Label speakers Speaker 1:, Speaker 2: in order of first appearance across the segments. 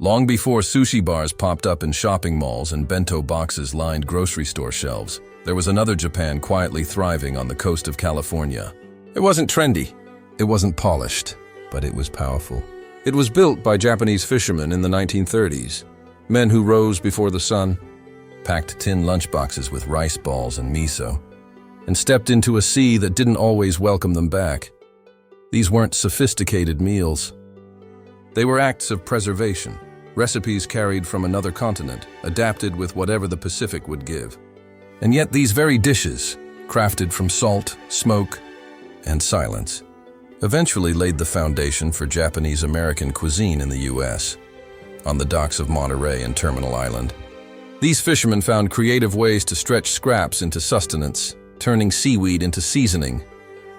Speaker 1: Long before sushi bars popped up in shopping malls and bento boxes lined grocery store shelves, there was another Japan quietly thriving on the coast of California. It wasn't trendy, it wasn't polished, but it was powerful. It was built by Japanese fishermen in the 1930s, men who rose before the sun, packed tin lunchboxes with rice balls and miso, and stepped into a sea that didn't always welcome them back. These weren't sophisticated meals. They were acts of preservation, recipes carried from another continent, adapted with whatever the Pacific would give. And yet these very dishes, crafted from salt, smoke, and silence, eventually laid the foundation for Japanese-American cuisine in the U.S., on the docks of Monterey and Terminal Island. These fishermen found creative ways to stretch scraps into sustenance, turning seaweed into seasoning,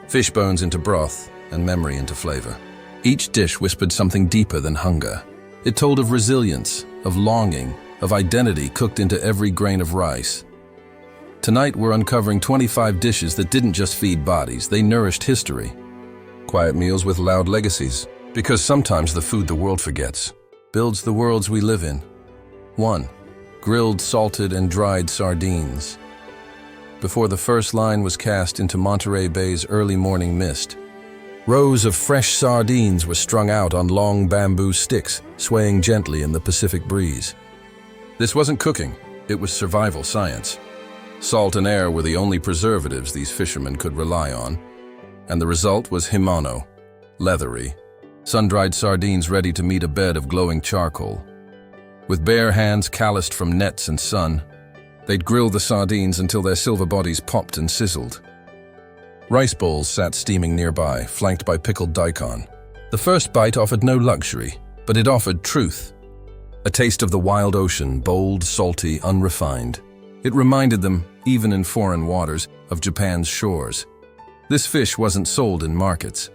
Speaker 1: fish bones into broth, and memory into flavor. Each dish whispered something deeper than hunger. It told of resilience, of longing, of identity cooked into every grain of rice. Tonight we're uncovering 25 dishes that didn't just feed bodies, they nourished history. Quiet meals with loud legacies, because sometimes the food the world forgets builds the worlds we live in. 1. Grilled, salted, and dried sardines. Before the first line was cast into Monterey Bay's early morning mist, rows of fresh sardines were strung out on long bamboo sticks, swaying gently in the Pacific breeze. This wasn't cooking, it was survival science. Salt and air were the only preservatives these fishermen could rely on, and the result was Himono, leathery, sun-dried sardines ready to meet a bed of glowing charcoal. With bare hands calloused from nets and sun, they'd grill the sardines until their silver bodies popped and sizzled. Rice bowls sat steaming nearby, flanked by pickled daikon. The first bite offered no luxury, but it offered truth. A taste of the wild ocean, bold, salty, unrefined. It reminded them, even in foreign waters, of Japan's shores. This fish wasn't sold in markets.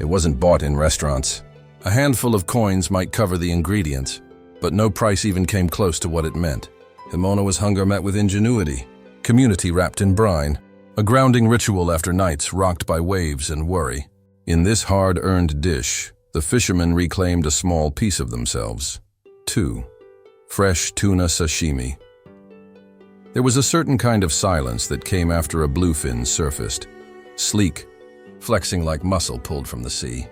Speaker 1: It wasn't bought in restaurants. A handful of coins might cover the ingredients, but no price even came close to what it meant. Himono was hunger met with ingenuity, community wrapped in brine, a grounding ritual after nights rocked by waves and worry. In this hard-earned dish, the fishermen reclaimed a small piece of themselves. 2. Fresh tuna sashimi. There was a certain kind of silence that came after a bluefin surfaced. Sleek, flexing like muscle pulled from the sea.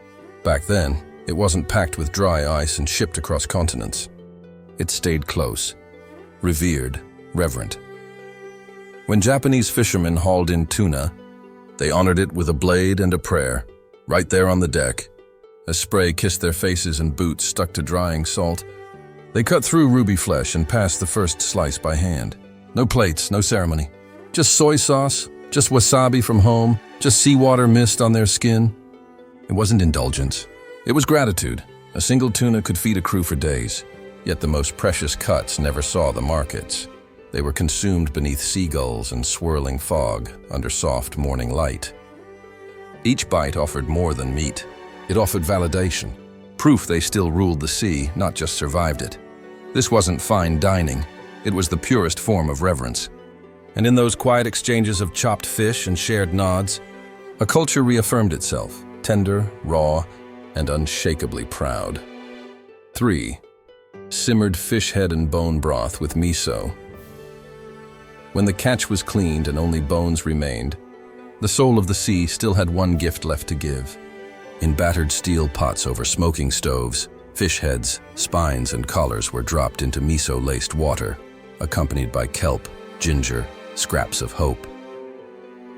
Speaker 1: Back then, it wasn't packed with dry ice and shipped across continents. It stayed close, revered, reverent. When Japanese fishermen hauled in tuna, they honored it with a blade and a prayer, right there on the deck. As spray kissed their faces and boots stuck to drying salt, they cut through ruby flesh and passed the first slice by hand. No plates, no ceremony. Just soy sauce, just wasabi from home, just seawater mist on their skin. It wasn't indulgence. It was gratitude. A single tuna could feed a crew for days, yet the most precious cuts never saw the markets. They were consumed beneath seagulls and swirling fog under soft morning light. Each bite offered more than meat. It offered validation, proof they still ruled the sea, not just survived it. This wasn't fine dining. It was the purest form of reverence. And in those quiet exchanges of chopped fish and shared nods, a culture reaffirmed itself, tender, raw, and unshakably proud. 3. Simmered fish head and bone broth with miso. When the catch was cleaned and only bones remained, the soul of the sea still had one gift left to give. In battered steel pots over smoking stoves, fish heads, spines, and collars were dropped into miso-laced water, accompanied by kelp, ginger, scraps of hope.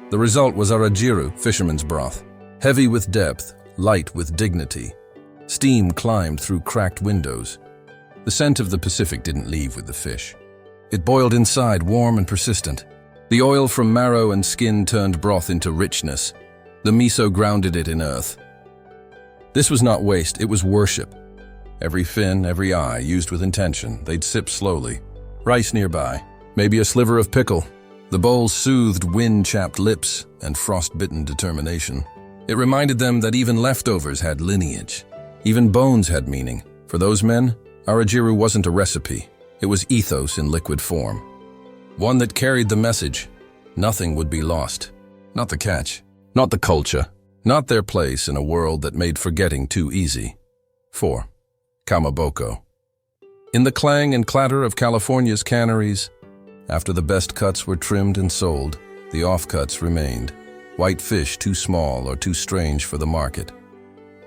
Speaker 1: The result was arajiru, fisherman's broth, heavy with depth, light with dignity. Steam climbed through cracked windows. The scent of the Pacific didn't leave with the fish. It boiled inside, warm and persistent. The oil from marrow and skin turned broth into richness. The miso grounded it in earth. This was not waste, it was worship. Every fin, every eye, used with intention. They'd sip slowly. Rice nearby, maybe a sliver of pickle. The bowl soothed wind-chapped lips and frost-bitten determination. It reminded them that even leftovers had lineage. Even bones had meaning. For those men, arajiru wasn't a recipe. It was ethos in liquid form. One that carried the message. Nothing would be lost. Not the catch. Not the culture. Not their place in a world that made forgetting too easy. 4. Kamaboko. In the clang and clatter of California's canneries, after the best cuts were trimmed and sold, the offcuts remained, white fish too small or too strange for the market.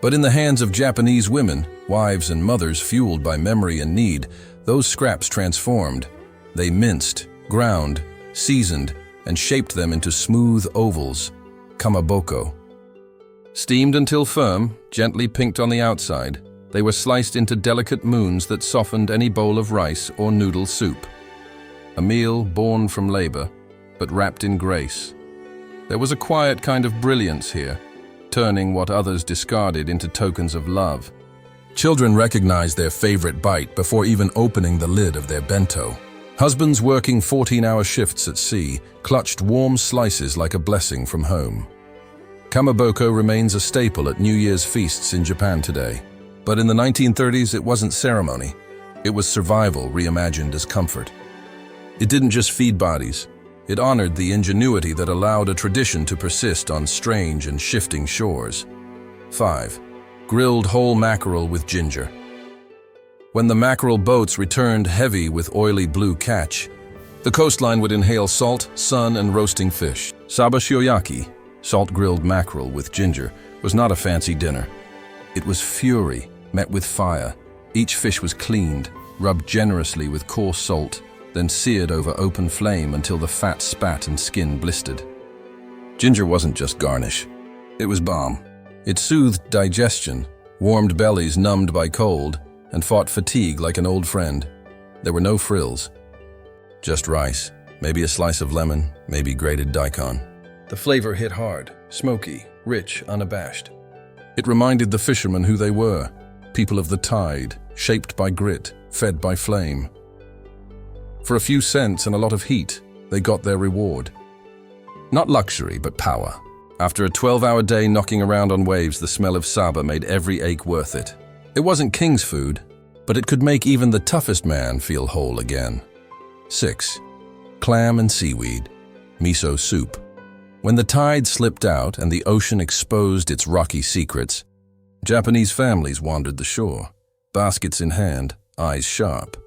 Speaker 1: But in the hands of Japanese women, wives and mothers fueled by memory and need, those scraps transformed. They minced, ground, seasoned, and shaped them into smooth ovals, kamaboko. Steamed until firm, gently pinked on the outside, they were sliced into delicate moons that softened any bowl of rice or noodle soup. A meal born from labor, but wrapped in grace. There was a quiet kind of brilliance here, turning what others discarded into tokens of love. Children recognized their favorite bite before even opening the lid of their bento. Husbands working 14-hour shifts at sea clutched warm slices like a blessing from home. Kamaboko remains a staple at New Year's feasts in Japan today. But in the 1930s, it wasn't ceremony. It was survival reimagined as comfort. It didn't just feed bodies. It honored the ingenuity that allowed a tradition to persist on strange and shifting shores. 5. Grilled whole mackerel with ginger. When the mackerel boats returned heavy with oily blue catch, the coastline would inhale salt, sun, and roasting fish. Saba shioyaki, salt-grilled mackerel with ginger, was not a fancy dinner. It was fury, met with fire. Each fish was cleaned, rubbed generously with coarse salt, then seared over open flame until the fat spat and skin blistered. Ginger wasn't just garnish. It was balm. It soothed digestion, warmed bellies numbed by cold, and fought fatigue like an old friend. There were no frills. Just rice, maybe a slice of lemon, maybe grated daikon. The flavor hit hard, smoky, rich, unabashed. It reminded the fishermen who they were, people of the tide, shaped by grit, fed by flame. For a few cents and a lot of heat, they got their reward. Not luxury, but power. After a 12-hour day knocking around on waves, the smell of saba made every ache worth it. It wasn't king's food, but it could make even the toughest man feel whole again. 6. Clam and seaweed, miso soup. When the tide slipped out and the ocean exposed its rocky secrets, Japanese families wandered the shore, baskets in hand, eyes sharp.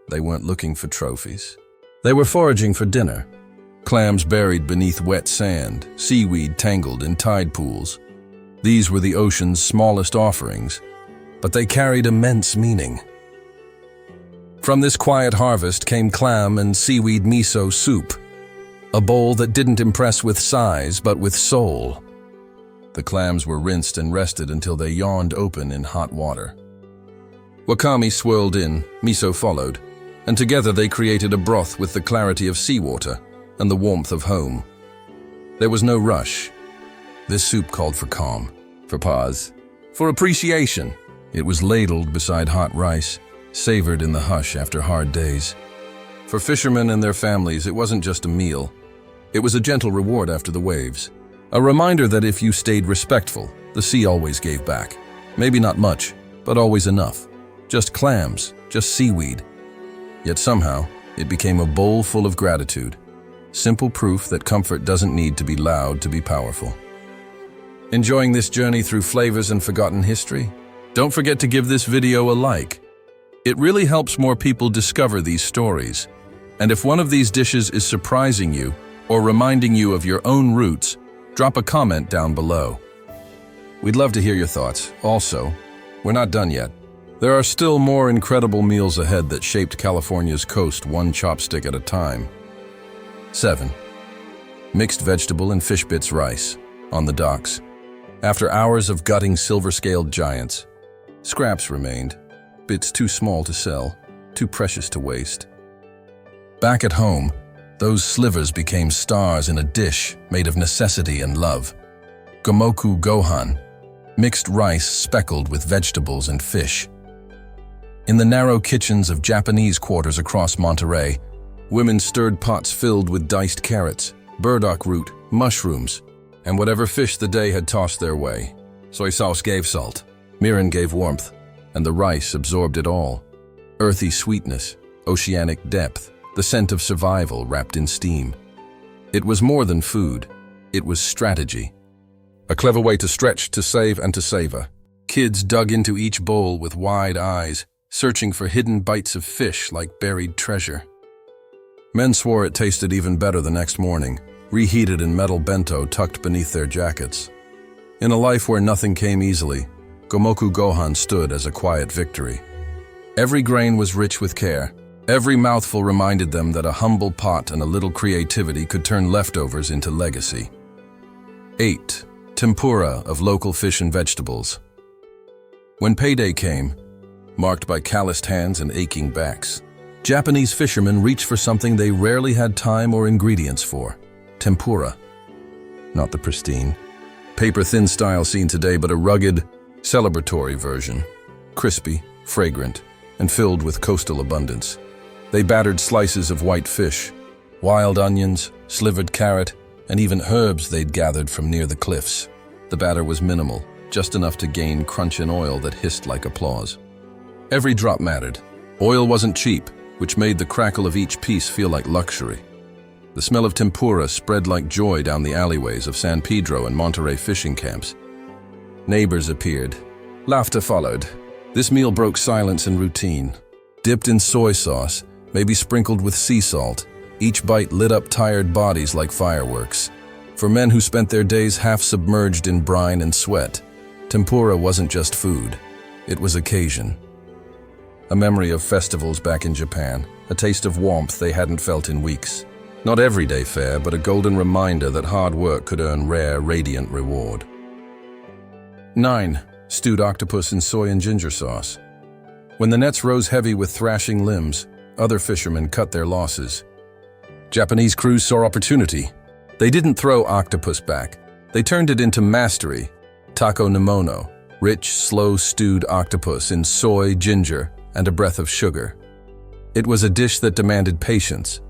Speaker 1: They weren't looking for trophies. They were foraging for dinner. Clams buried beneath wet sand, seaweed tangled in tide pools. These were the ocean's smallest offerings, but they carried immense meaning. From this quiet harvest came clam and seaweed miso soup, a bowl that didn't impress with size but with soul. The clams were rinsed and rested until they yawned open in hot water. Wakame swirled in, miso followed, and together they created a broth with the clarity of seawater and the warmth of home. There was no rush. This soup called for calm, for pause, for appreciation. It was ladled beside hot rice, savored in the hush after hard days. For fishermen and their families, it wasn't just a meal. It was a gentle reward after the waves. A reminder that if you stayed respectful, the sea always gave back. Maybe not much, but always enough. Just clams, just seaweed. Yet somehow, it became a bowl full of gratitude. Simple proof that comfort doesn't need to be loud to be powerful. Enjoying this journey through flavors and forgotten history? Don't forget to give this video a like. It really helps more people discover these stories. And if one of these dishes is surprising you or reminding you of your own roots, drop a comment down below. We'd love to hear your thoughts. Also, we're not done yet. There are still more incredible meals ahead that shaped California's coast one chopstick at a time. 7. Mixed vegetable and fish bits rice on the docks. After hours of gutting silver-scaled giants, scraps remained, bits too small to sell, too precious to waste. Back at home, those slivers became stars in a dish made of necessity and love. Gomoku gohan, mixed rice speckled with vegetables and fish. In the narrow kitchens of Japanese quarters across Monterey, women stirred pots filled with diced carrots, burdock root, mushrooms, and whatever fish the day had tossed their way. Soy sauce gave salt, mirin gave warmth, and the rice absorbed it all. Earthy sweetness, oceanic depth, the scent of survival wrapped in steam. It was more than food. It was strategy. A clever way to stretch, to save, and to savor. Kids dug into each bowl with wide eyes, searching for hidden bites of fish like buried treasure. Men swore it tasted even better the next morning, reheated in metal bento tucked beneath their jackets. In a life where nothing came easily, Gomoku Gohan stood as a quiet victory. Every grain was rich with care. Every mouthful reminded them that a humble pot and a little creativity could turn leftovers into legacy. 8. Tempura of local fish and vegetables. When payday came, marked by calloused hands and aching backs, Japanese fishermen reached for something they rarely had time or ingredients for: tempura. Not the pristine, paper-thin style seen today, but a rugged, celebratory version, crispy, fragrant, and filled with coastal abundance. They battered slices of white fish, wild onions, slivered carrot, and even herbs they'd gathered from near the cliffs. The batter was minimal, just enough to gain crunch and oil that hissed like applause. Every drop mattered. Oil wasn't cheap, which made the crackle of each piece feel like luxury. The smell of tempura spread like joy down the alleyways of San Pedro and Monterey fishing camps. Neighbors appeared. Laughter followed. This meal broke silence and routine. Dipped in soy sauce, maybe sprinkled with sea salt, each bite lit up tired bodies like fireworks. For men who spent their days half submerged in brine and sweat, tempura wasn't just food. It was occasion. A memory of festivals back in Japan, a taste of warmth they hadn't felt in weeks. Not everyday fare, but a golden reminder that hard work could earn rare, radiant reward. 9. Stewed octopus in soy and ginger sauce. When the nets rose heavy with thrashing limbs, other fishermen cut their losses. Japanese crews saw opportunity. They didn't throw octopus back. They turned it into mastery. Tako Himono, rich, slow stewed octopus in soy, ginger, and a breath of sugar. It was a dish that demanded patience.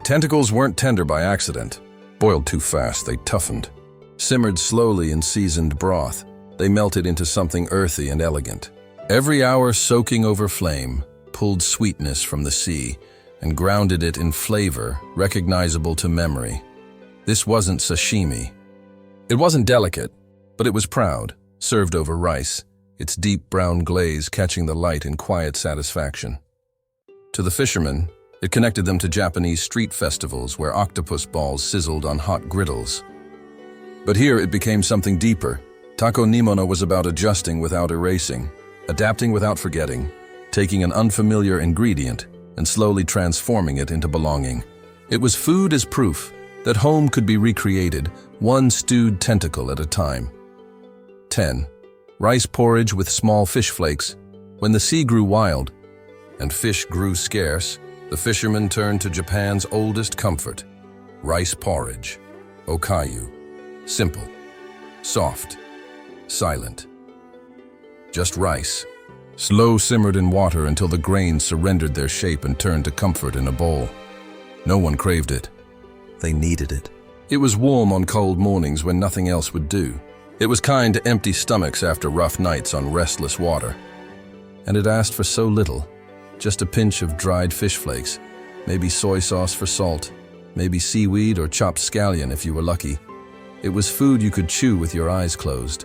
Speaker 1: Tentacles weren't tender by accident. Boiled too fast, they toughened. Simmered slowly in seasoned broth, they melted into something earthy and elegant. Every hour soaking over flame pulled sweetness from the sea and grounded it in flavor recognizable to memory. This wasn't sashimi. It wasn't delicate, but it was proud, served over rice, its deep brown glaze catching the light in quiet satisfaction. To the fishermen, it connected them to Japanese street festivals where octopus balls sizzled on hot griddles. But here it became something deeper. Tako Himono was about adjusting without erasing, adapting without forgetting, taking an unfamiliar ingredient and slowly transforming it into belonging. It was food as proof that home could be recreated, one stewed tentacle at a time. 10. Rice porridge with small fish flakes. When the sea grew wild and fish grew scarce, the fishermen turned to Japan's oldest comfort, rice porridge, okayu. Simple, soft, silent. Just rice, slow simmered in water until the grains surrendered their shape and turned to comfort in a bowl. No one craved it. They needed it. It was warm on cold mornings when nothing else would do. It was kind to empty stomachs after rough nights on restless water. And it asked for so little, just a pinch of dried fish flakes, maybe soy sauce for salt, maybe seaweed or chopped scallion if you were lucky. It was food you could chew with your eyes closed.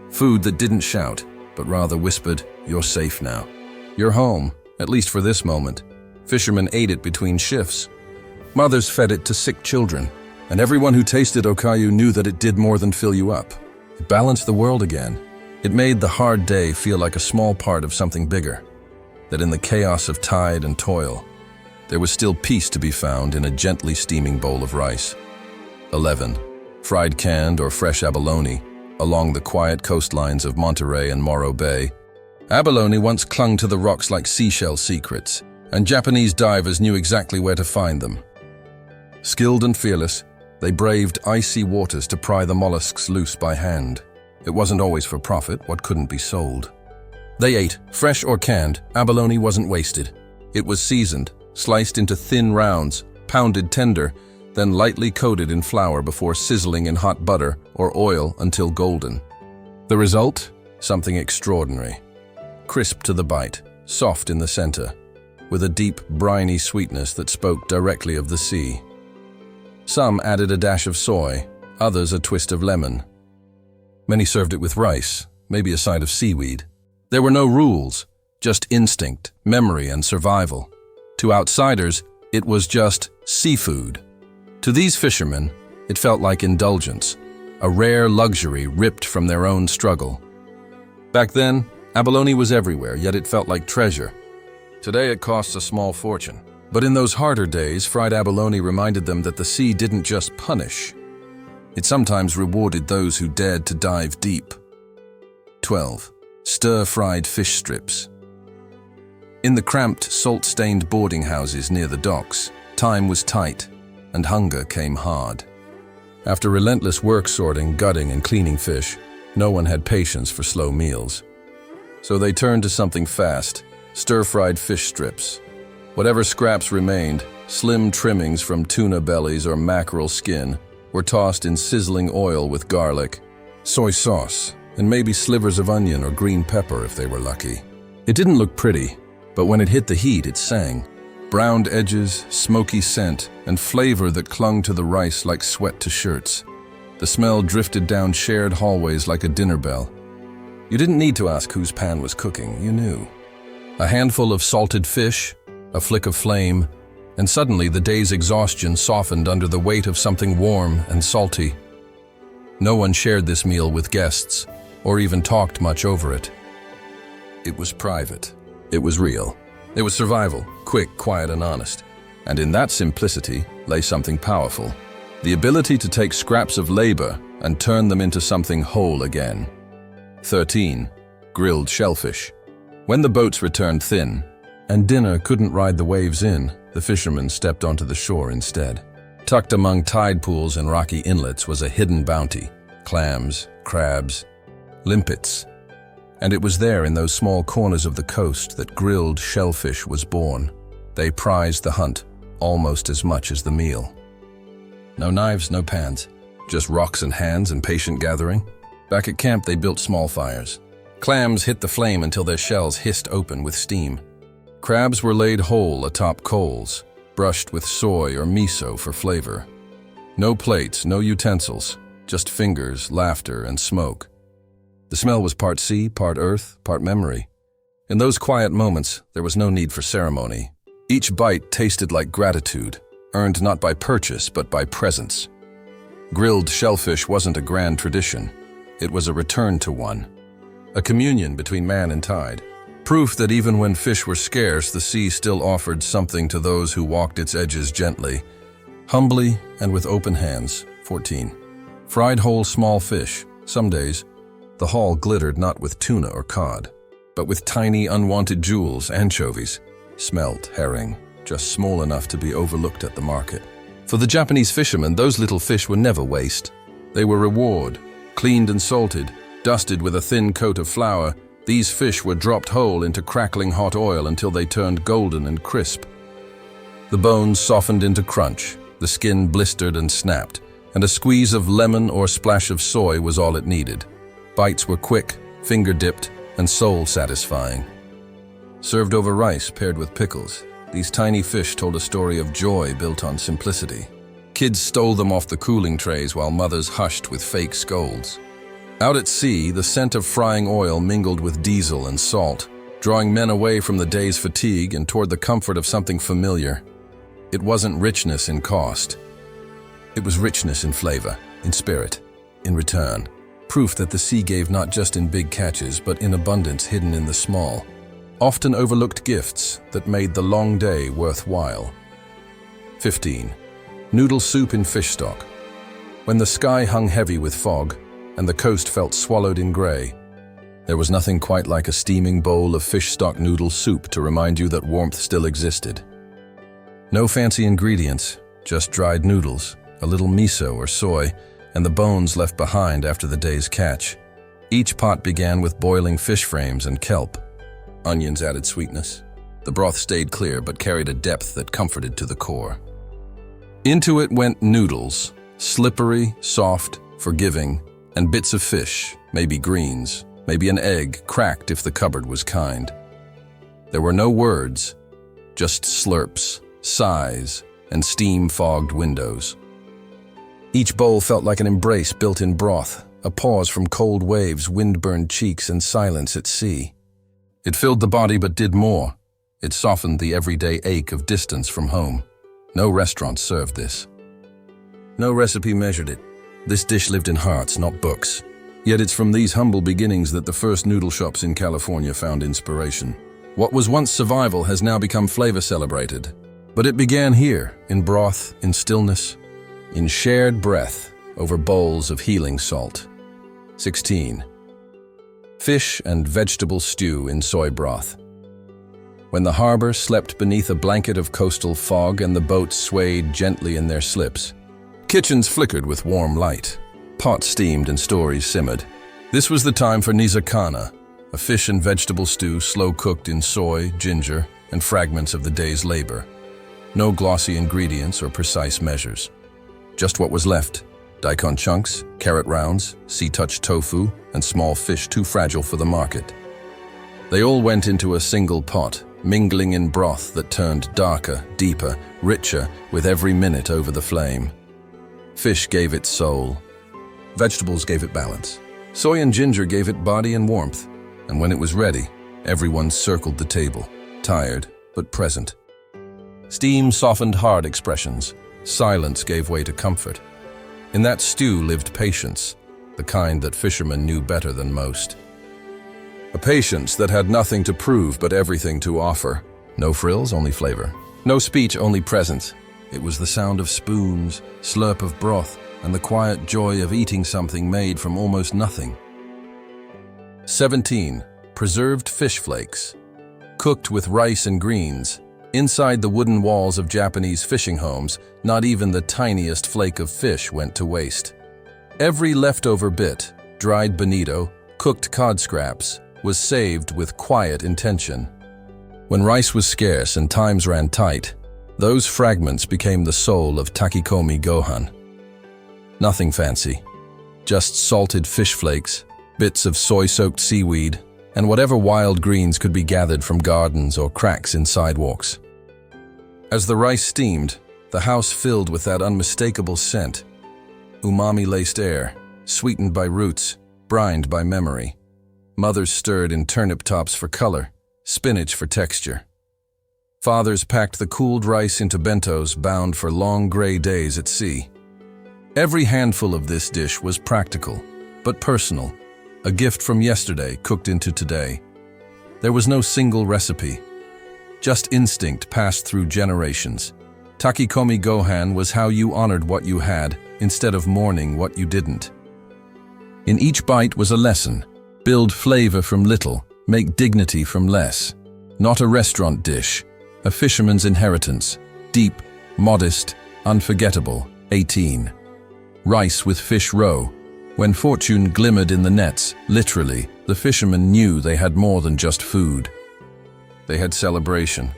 Speaker 1: Food that didn't shout, but rather whispered, "You're safe now. You're home, at least for this moment." Fishermen ate it between shifts. Mothers fed it to sick children, and everyone who tasted okayu knew that it did more than fill you up. It balanced the world again. It made the hard day feel like a small part of something bigger, that in the chaos of tide and toil, there was still peace to be found in a gently steaming bowl of rice. 11. Fried canned or fresh abalone along the quiet coastlines of Monterey and Morro Bay. Abalone once clung to the rocks like seashell secrets, and Japanese divers knew exactly where to find them. Skilled and fearless, they braved icy waters to pry the mollusks loose by hand. It wasn't always for profit, what couldn't be sold. They ate, fresh or canned, abalone wasn't wasted. It was seasoned, sliced into thin rounds, pounded tender, then lightly coated in flour before sizzling in hot butter or oil until golden. The result? Something extraordinary. Crisp to the bite, soft in the center, with a deep, briny sweetness that spoke directly of the sea. Some added a dash of soy, others a twist of lemon. Many served it with rice, maybe a side of seaweed. There were no rules. just instinct, memory, and survival. To outsiders, it was just seafood. To these fishermen, it felt like indulgence, a rare luxury ripped from their own struggle. Back then, abalone was everywhere, yet it felt like treasure. Today it costs a small fortune. But in those harder days, fried abalone reminded them that the sea didn't just punish. It sometimes rewarded those who dared to dive deep. 12. Stir-fried fish strips. In the cramped, salt-stained boarding houses near the docks, time was tight, and hunger came hard. After relentless work sorting, gutting, and cleaning fish, no one had patience for slow meals. So they turned to something fast, stir-fried fish strips. Whatever scraps remained, slim trimmings from tuna bellies or mackerel skin, were tossed in sizzling oil with garlic, soy sauce, and maybe slivers of onion or green pepper if they were lucky. It didn't look pretty, but when it hit the heat, it sang. Browned edges, smoky scent, and flavor that clung to the rice like sweat to shirts. The smell drifted down shared hallways like a dinner bell. You didn't need to ask whose pan was cooking, you knew. A handful of salted fish, a flick of flame, and suddenly the day's exhaustion softened under the weight of something warm and salty. No one shared this meal with guests, or even talked much over it. It was private. It was real. It was survival, quick, quiet, and honest. And in that simplicity lay something powerful. The ability to take scraps of labor and turn them into something whole again. 13. Grilled shellfish. When the boats returned thin, and dinner couldn't ride the waves in, the fishermen stepped onto the shore instead. Tucked among tide pools and rocky inlets was a hidden bounty. Clams, crabs, limpets. And it was there in those small corners of the coast that grilled shellfish was born. They prized the hunt almost as much as the meal. No knives, no pans, just rocks and hands and patient gathering. Back at camp they built small fires. Clams hit the flame until their shells hissed open with steam. Crabs were laid whole atop coals, brushed with soy or miso for flavor. No plates, no utensils, just fingers, laughter, and smoke. The smell was part sea, part earth, part memory. In those quiet moments, there was no need for ceremony. Each bite tasted like gratitude, earned not by purchase but by presence. Grilled shellfish wasn't a grand tradition. It was a return to one. A communion between man and tide. Proof that even when fish were scarce, the sea still offered something to those who walked its edges gently, humbly and with open hands. 14. Fried whole small fish. Some days, the haul glittered not with tuna or cod, but with tiny unwanted jewels, anchovies, smelt, herring, just small enough to be overlooked at the market. For the Japanese fishermen, those little fish were never waste. They were reward, cleaned and salted, dusted with a thin coat of flour. These fish were dropped whole into crackling hot oil until they turned golden and crisp. The bones softened into crunch, the skin blistered and snapped, and a squeeze of lemon or splash of soy was all it needed. Bites were quick, finger-dipped, and soul-satisfying. Served over rice paired with pickles, these tiny fish told a story of joy built on simplicity. Kids stole them off the cooling trays while mothers hushed with fake scolds. Out at sea, the scent of frying oil mingled with diesel and salt, drawing men away from the day's fatigue and toward the comfort of something familiar. It wasn't richness in cost. It was richness in flavor, in spirit, in return. Proof that the sea gave not just in big catches, but in abundance hidden in the small, often overlooked gifts that made the long day worthwhile. 15. Noodle soup in fish stock. When the sky hung heavy with fog, and the coast felt swallowed in gray, there was nothing quite like a steaming bowl of fish stock noodle soup to remind you that warmth still existed. No fancy ingredients, just dried noodles, a little miso or soy, and the bones left behind after the day's catch. Each pot began with boiling fish frames and kelp. Onions added sweetness. The broth stayed clear but carried a depth that comforted to the core. Into it went noodles, slippery, soft, forgiving, and bits of fish, maybe greens, maybe an egg, cracked if the cupboard was kind. There were no words, just slurps, sighs, and steam-fogged windows. Each bowl felt like an embrace built in broth, a pause from cold waves, wind-burned cheeks, and silence at sea. It filled the body but did more. It softened the everyday ache of distance from home. No restaurant served this. No recipe measured it. This dish lived in hearts, not books. Yet it's from these humble beginnings that the first noodle shops in California found inspiration. What was once survival has now become flavor celebrated. But it began here, in broth, in stillness, in shared breath over bowls of healing salt. 16. Fish and vegetable stew in soy broth. When the harbor slept beneath a blanket of coastal fog and the boats swayed gently in their slips, kitchens flickered with warm light. Pots steamed and stories simmered. This was the time for nizakana, a fish and vegetable stew slow-cooked in soy, ginger, and fragments of the day's labor. No glossy ingredients or precise measures. Just what was left: daikon chunks, carrot rounds, sea-touched tofu, and small fish too fragile for the market. They all went into a single pot, mingling in broth that turned darker, deeper, richer with every minute over the flame. Fish gave it soul. Vegetables gave it balance. Soy and ginger gave it body and warmth. And when it was ready, everyone circled the table, tired but present. Steam softened hard expressions. Silence gave way to comfort. In that stew lived patience, the kind that fishermen knew better than most. A patience that had nothing to prove but everything to offer. No frills, only flavor. No speech, only presence. It was the sound of spoons, slurp of broth, and the quiet joy of eating something made from almost nothing. 17. Preserved fish flakes. Cooked with rice and greens. Inside the wooden walls of Japanese fishing homes, not even the tiniest flake of fish went to waste. Every leftover bit, dried bonito, cooked cod scraps, was saved with quiet intention. When rice was scarce and times ran tight, those fragments became the soul of takikomi gohan. Nothing fancy, just salted fish flakes, bits of soy-soaked seaweed, and whatever wild greens could be gathered from gardens or cracks in sidewalks. As the rice steamed, the house filled with that unmistakable scent. Umami-laced air, sweetened by roots, brined by memory. Mothers stirred in turnip tops for color, spinach for texture. Fathers packed the cooled rice into bentos bound for long gray days at sea. Every handful of this dish was practical, but personal, a gift from yesterday cooked into today. There was no single recipe, just instinct passed through generations. Takikomi gohan was how you honored what you had instead of mourning what you didn't. In each bite was a lesson: build flavor from little, make dignity from less. Not a restaurant dish, a fisherman's inheritance, deep, modest, unforgettable. 18. Rice with fish roe. When fortune glimmered in the nets, literally, the fishermen knew they had more than just food. They had celebration.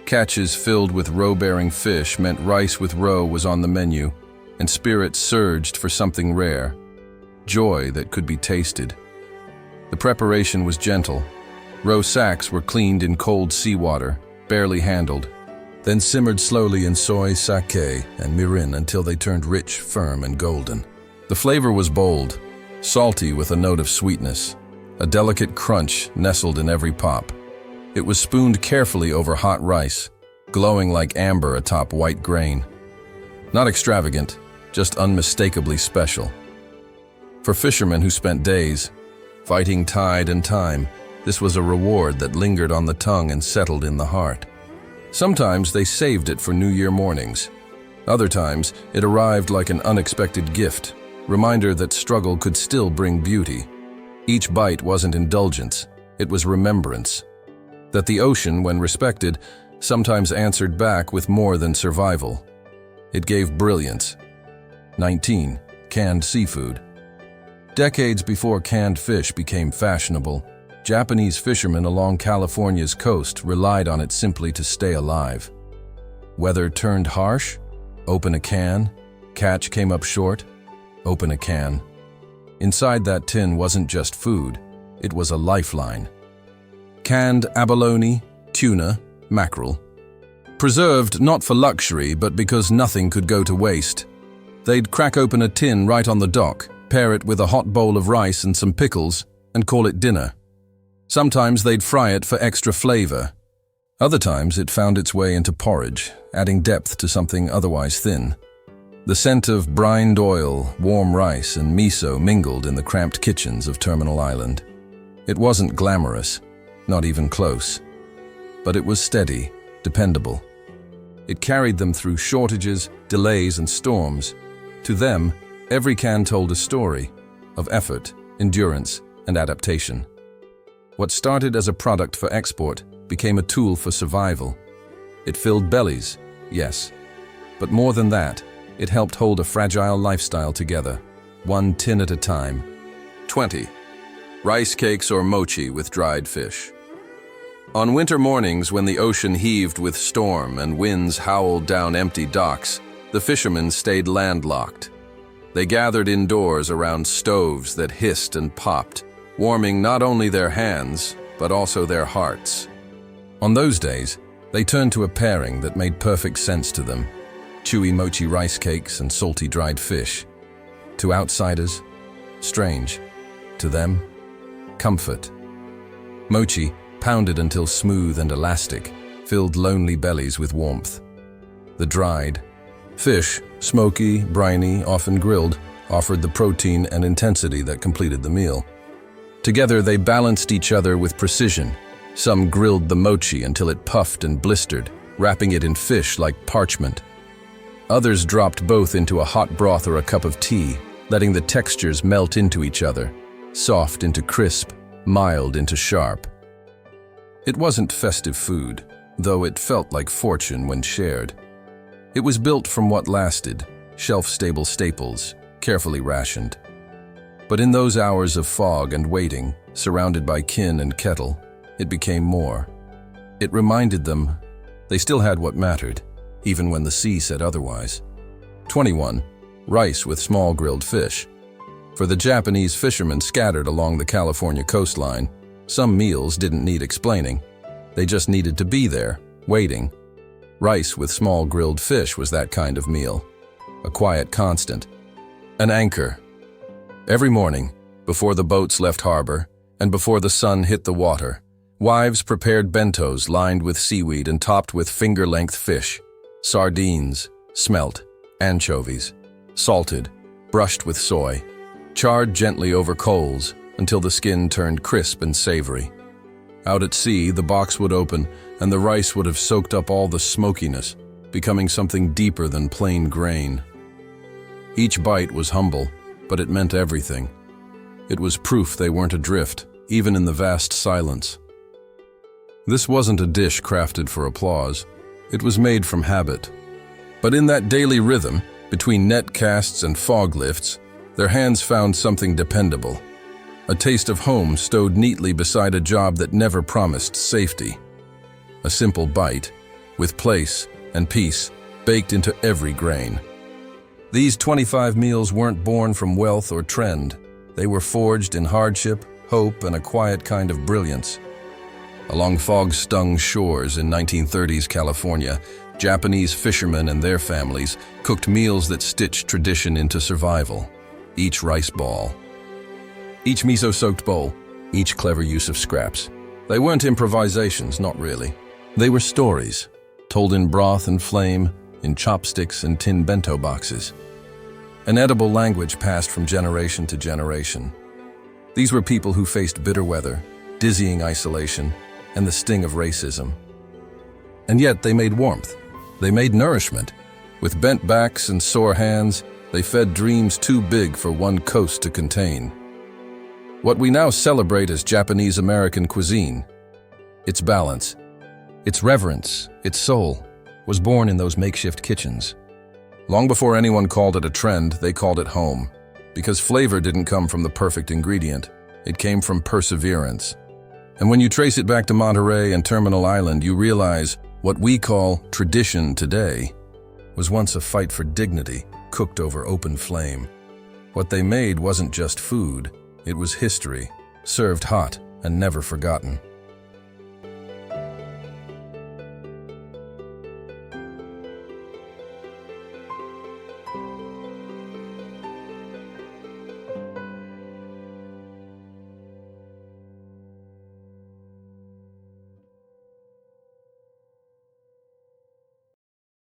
Speaker 1: Catches filled with roe-bearing fish meant rice with roe was on the menu, and spirits surged for something rare, joy that could be tasted. The preparation was gentle. Roe sacks were cleaned in cold seawater, barely handled, then simmered slowly in soy, sake, and mirin until they turned rich, firm, and golden. The flavor was bold, salty with a note of sweetness, a delicate crunch nestled in every pop. It was spooned carefully over hot rice, glowing like amber atop white grain. Not extravagant, just unmistakably special. For fishermen who spent days fighting tide and time, this was a reward that lingered on the tongue and settled in the heart. Sometimes they saved it for New Year mornings. Other times, it arrived like an unexpected gift, reminder that struggle could still bring beauty. Each bite wasn't indulgence, it was remembrance. That the ocean, when respected, sometimes answered back with more than survival. It gave brilliance. 19. Canned seafood. Decades before canned fish became fashionable, Japanese fishermen along California's coast relied on it simply to stay alive. Weather turned harsh? Open a can. Catch came up short? Open a can. Inside that tin wasn't just food, it was a lifeline. Canned abalone, tuna, mackerel. Preserved not for luxury, but because nothing could go to waste. They'd crack open a tin right on the dock, pair it with a hot bowl of rice and some pickles, and call it dinner. Sometimes they'd fry it for extra flavor. Other times it found its way into porridge, adding depth to something otherwise thin. The scent of brined oil, warm rice, and miso mingled in the cramped kitchens of Terminal Island. It wasn't glamorous, not even close. But it was steady, dependable. It carried them through shortages, delays, and storms. To them, every can told a story of effort, endurance, and adaptation. What started as a product for export became a tool for survival. It filled bellies, yes, but more than that, it helped hold a fragile lifestyle together, one tin at a time. 20. Rice cakes or mochi with dried fish. On winter mornings when the ocean heaved with storm and winds howled down empty docks, the fishermen stayed landlocked. They gathered indoors around stoves that hissed and popped, warming not only their hands, but also their hearts. On those days, they turned to a pairing that made perfect sense to them: chewy mochi rice cakes and salty dried fish. To outsiders, strange. To them, comfort. Mochi, pounded until smooth and elastic, filled lonely bellies with warmth. The dried fish, smoky, briny, often grilled, offered the protein and intensity that completed the meal. Together they balanced each other with precision. Some grilled the mochi until it puffed and blistered, wrapping it in fish like parchment. Others dropped both into a hot broth or a cup of tea, letting the textures melt into each other, soft into crisp, mild into sharp. It wasn't festive food, though it felt like fortune when shared. It was built from what lasted, shelf-stable staples, carefully rationed. But in those hours of fog and waiting, surrounded by kin and kettle, it became more. It reminded them they still had what mattered, even when the sea said otherwise. 21. Rice with small grilled fish. For the Japanese fishermen scattered along the California coastline, some meals didn't need explaining. They just needed to be there, waiting. Rice with small grilled fish was that kind of meal. A quiet constant. An anchor. Every morning, before the boats left harbor, and before the sun hit the water, wives prepared bentos lined with seaweed and topped with finger-length fish, sardines, smelt, anchovies, salted, brushed with soy, charred gently over coals until the skin turned crisp and savory. Out at sea, the box would open and the rice would have soaked up all the smokiness, becoming something deeper than plain grain. Each bite was humble, but it meant everything. It was proof they weren't adrift, even in the vast silence. This wasn't a dish crafted for applause. It was made from habit. But in that daily rhythm, between net casts and fog lifts, their hands found something dependable. A taste of home stowed neatly beside a job that never promised safety. A simple bite, with place and peace baked into every grain. These 25 meals weren't born from wealth or trend. They were forged in hardship, hope, and a quiet kind of brilliance. Along fog-stung shores in 1930s California, Japanese fishermen and their families cooked meals that stitched tradition into survival. Each rice ball, each miso-soaked bowl, each clever use of scraps. They weren't improvisations, not really. They were stories, told in broth and flame, in chopsticks and tin bento boxes. An edible language passed from generation to generation. These were people who faced bitter weather, dizzying isolation, and the sting of racism. And yet they made warmth. They made nourishment. With bent backs and sore hands, they fed dreams too big for one coast to contain. What we now celebrate as Japanese-American cuisine, its balance, its reverence, its soul, was born in those makeshift kitchens. Long before anyone called it a trend, they called it home. Because flavor didn't come from the perfect ingredient, it came from perseverance. And when you trace it back to Monterey and Terminal Island, you realize what we call tradition today was once a fight for dignity, cooked over open flame. What they made wasn't just food, it was history, served hot and never forgotten.